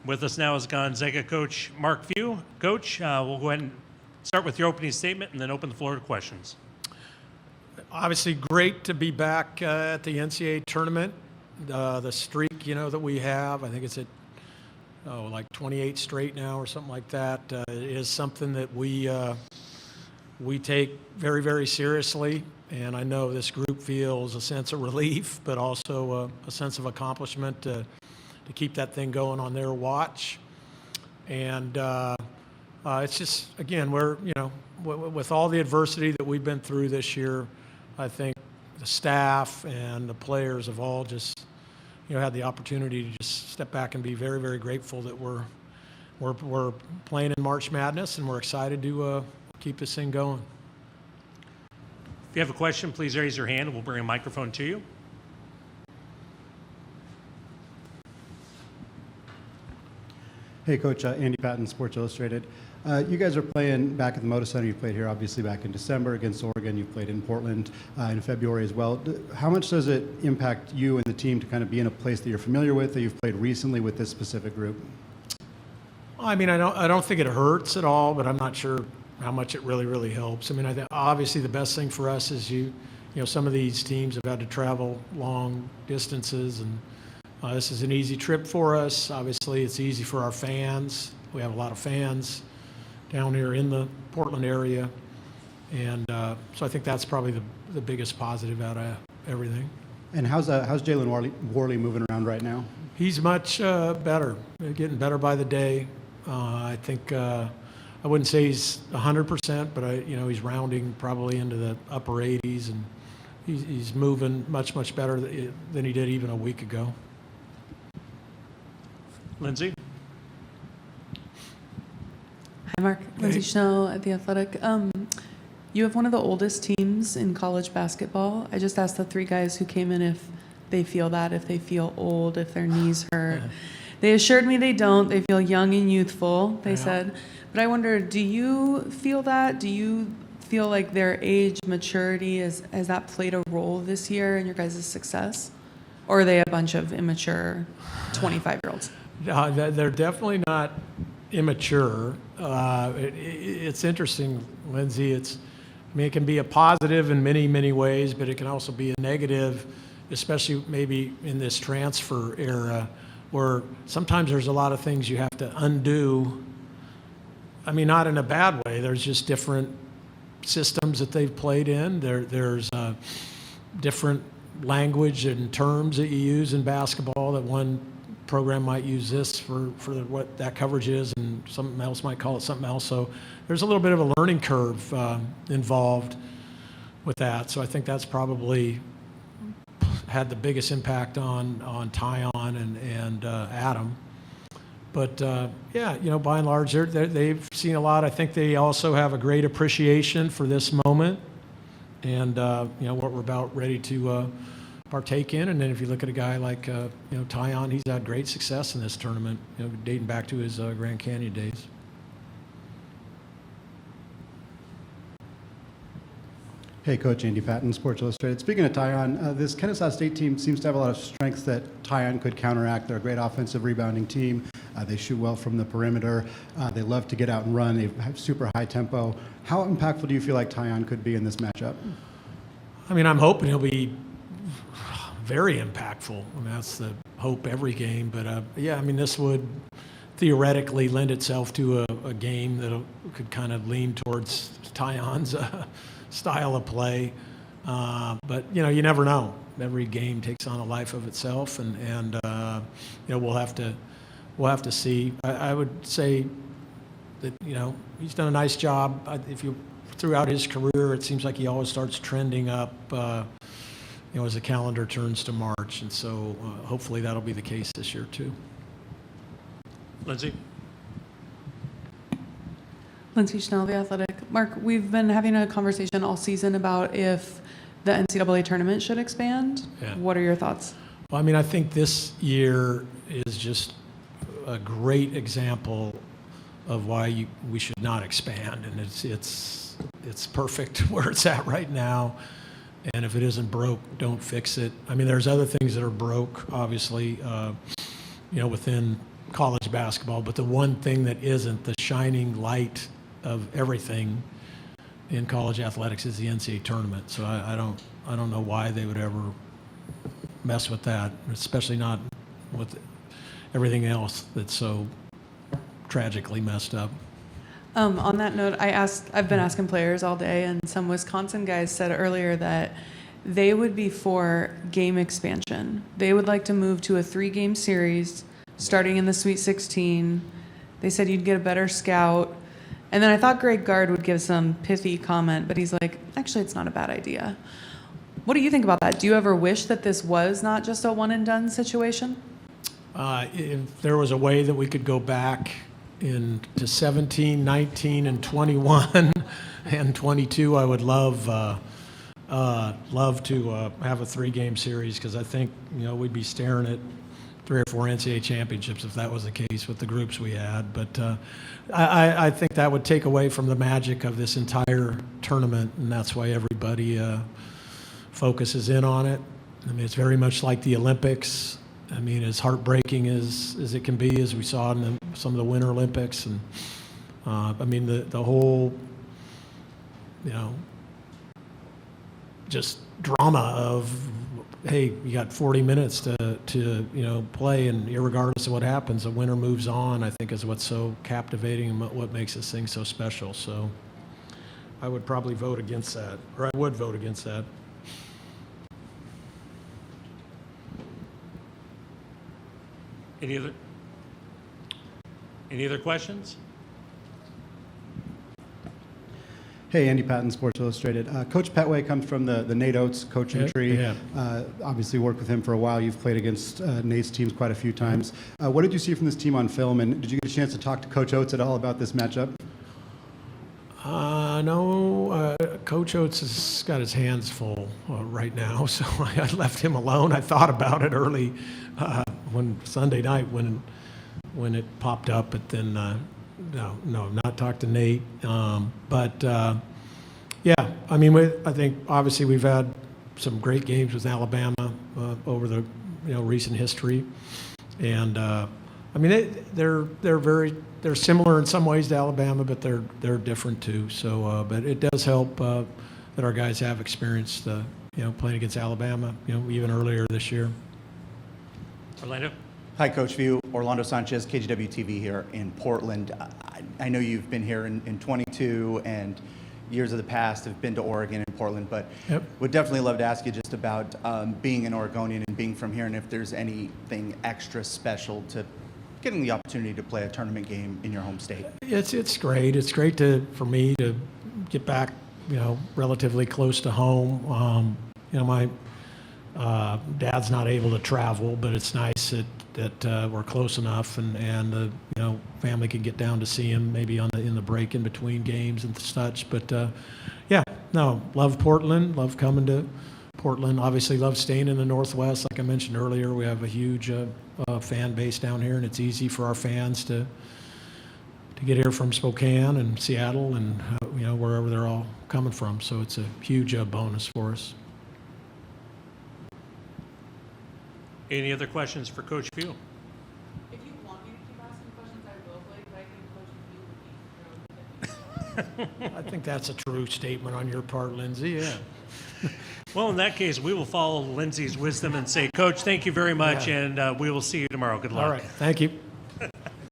With us now is Gonzaga coach Mark Few. Coach, we'll go ahead and start with your opening statement and then open the floor to questions. Obviously great to be back at the NCAA Tournament. The streak, that we have, I think it's at like 28 straight now or something like that, is something that we take very, very seriously. And I know this group feels a sense of relief, but also a sense of accomplishment to keep that thing going on their watch. And it's just, again, we're, with all the adversity that we've been through this year, I think the staff and the players have all just, had the opportunity to just step back and be very, very grateful that we're playing in March Madness, and we're excited to keep this thing going. If you have a question, please raise your hand and we'll bring a microphone to you. Hey, Coach. Andy Patton, Sports Illustrated. You guys are playing back at the Moda Center. You played here, obviously, back in December against Oregon. You played in Portland in February as well. How much does it impact you and the team to kind of be in a place that you're familiar with, that you've played recently with this specific group? I mean, I don't think it hurts at all, but I'm not sure how much it really helps. I mean, I think obviously the best thing for us is some of these teams have had to travel long distances, and this is an easy trip for us. Obviously, it's easy for our fans. We have a lot of fans down here in the Portland area, and so I think that's probably the biggest positive out of everything. And how's Jalen Worley moving around right now? He's much better, getting better by the day. I think I wouldn't say he's 100%, but he's rounding probably into the upper 80s, and he's moving much better than he did even a week ago. Lindsay? Hi, Mark. Lindsay Schnell at The Athletic. You have one of the oldest teams in college basketball. I just asked the three guys who came in if they feel that, if they feel old, if their knees hurt. They assured me they don't. They feel young and youthful, they said. But I wonder, do you feel that? Do you feel like their age maturity, has that played a role this year in your guys' success? Or are they a bunch of immature 25-year-olds? They're definitely not immature. It's interesting, Lindsay. It can be a positive in many ways, but it can also be a negative, especially maybe in this transfer era, where sometimes there's a lot of things you have to undo. I mean, not in a bad way. There's just different systems that they've played in. There's different language and terms that you use in basketball, that one program might use this for what that coverage is, and something else might call it something else. So there's a little bit of a learning curve involved with that. So I think that's probably had the biggest impact on Tyronn and Adam. But by and large, they've seen a lot. I think they also have a great appreciation for this moment, and what we're about ready to partake in. And then if you look at a guy like Tyronn, he's had great success in this tournament, dating back to his Grand Canyon days. Hey, Coach. Andy Patton, Sports Illustrated. Speaking of Tyronn, this Kennesaw State team seems to have a lot of strengths that Tyronn could counteract. They're a great offensive rebounding team. They shoot well from the perimeter. They love to get out and run. They have super high tempo. How impactful do you feel like Tyronn could be in this matchup? I mean, I'm hoping he'll be very impactful. I mean, that's the hope every game. But this would theoretically lend itself to a game that could kind of lean towards Tyronn's style of play. But you never know. Every game takes on a life of itself, and we'll have to see. I would say that he's done a nice job. If you throughout his career, it seems like he always starts trending up. As the calendar turns to March, and so hopefully that'll be the case this year too. Lindsay? Lindsay Schnell, The Athletic. Mark, we've been having a conversation all season about if the NCAA tournament should expand. Yeah. What are your thoughts? Well, I mean, I think this year is just a great example of why we should not expand, and it's perfect where it's at right now. And if it isn't broke, don't fix it. I mean, there's other things that are broke, obviously, within college basketball, but the one thing that isn't, the shining light of everything in college athletics, is the NCAA tournament. So I don't know why they would ever mess with that, especially not with everything else that's so tragically messed up. On that note, I've been asking players all day, and some Wisconsin guys said earlier that they would be for game expansion. They would like to move to a 3-game series starting in the Sweet 16. They said you'd get a better scout. And then I thought Greg Gard would give some pithy comment, but he's like, actually, it's not a bad idea. What do you think about that? Do you ever wish that this was not just a one-and-done situation? If there was a way that we could go back into 17, 19, and 21 and 22, I would love to have a 3-game series, because I think we'd be staring at 3 or 4 NCAA championships if that was the case with the groups we had. But I think that would take away from the magic of this entire tournament, and that's why everybody focuses in on it. I mean, it's very much like the Olympics. I mean, as heartbreaking as it can be, as we saw in some of the Winter Olympics, and I mean the whole, just drama of, hey, you got 40 minutes to play, and irregardless of what happens, the winner moves on, I think is what's so captivating and what makes this thing so special. So I would probably vote against that, or I would vote against that. Any other questions? Hey, Andy Patton, Sports Illustrated. Coach Petway comes from the Nate Oates coaching tree. Yeah. Obviously worked with him for a while. You've played against Nate's teams quite a few times. What did you see from this team on film, and did you get a chance to talk to Coach Oates at all about this matchup? No, Coach Oates has got his hands full right now, so I left him alone. I thought about it early when Sunday night when it popped up, but then no, not talked to Nate. But yeah, I mean, I think obviously we've had some great games with Alabama over the recent history, and I mean they're similar in some ways to Alabama, but they're different too. So, but it does help that our guys have experience, playing against Alabama, even earlier this year. Orlando? Hi, Coach View. Orlando Sanchez, KGW TV here in Portland. I know you've been here in 22, and years of the past have been to Oregon and Portland, but Yep. would definitely love to ask you just about being an Oregonian and being from here, and if there's anything extra special to getting the opportunity to play a tournament game in your home state. It's great. It's great for me to get back, relatively close to home. My dad's not able to travel, but it's nice that we're close enough, and the family can get down to see him maybe in the break in between games and such. But yeah, no, love Portland. Love coming to Portland. Obviously, love staying in the Northwest. Like I mentioned earlier, we have a huge fan base down here, and it's easy for our fans to get here from Spokane and Seattle and wherever they're all coming from. So it's a huge bonus for us. Any other questions for Coach Pugh? If you want me to keep asking questions, I will, but I think Coach Pugh would be. I think that's a true statement on your part, Lindsay. Yeah. Well, in that case, we will follow Lindsay's wisdom and say, Coach, thank you very much, Yeah. and we will see you tomorrow. Good luck. All right. Thank you.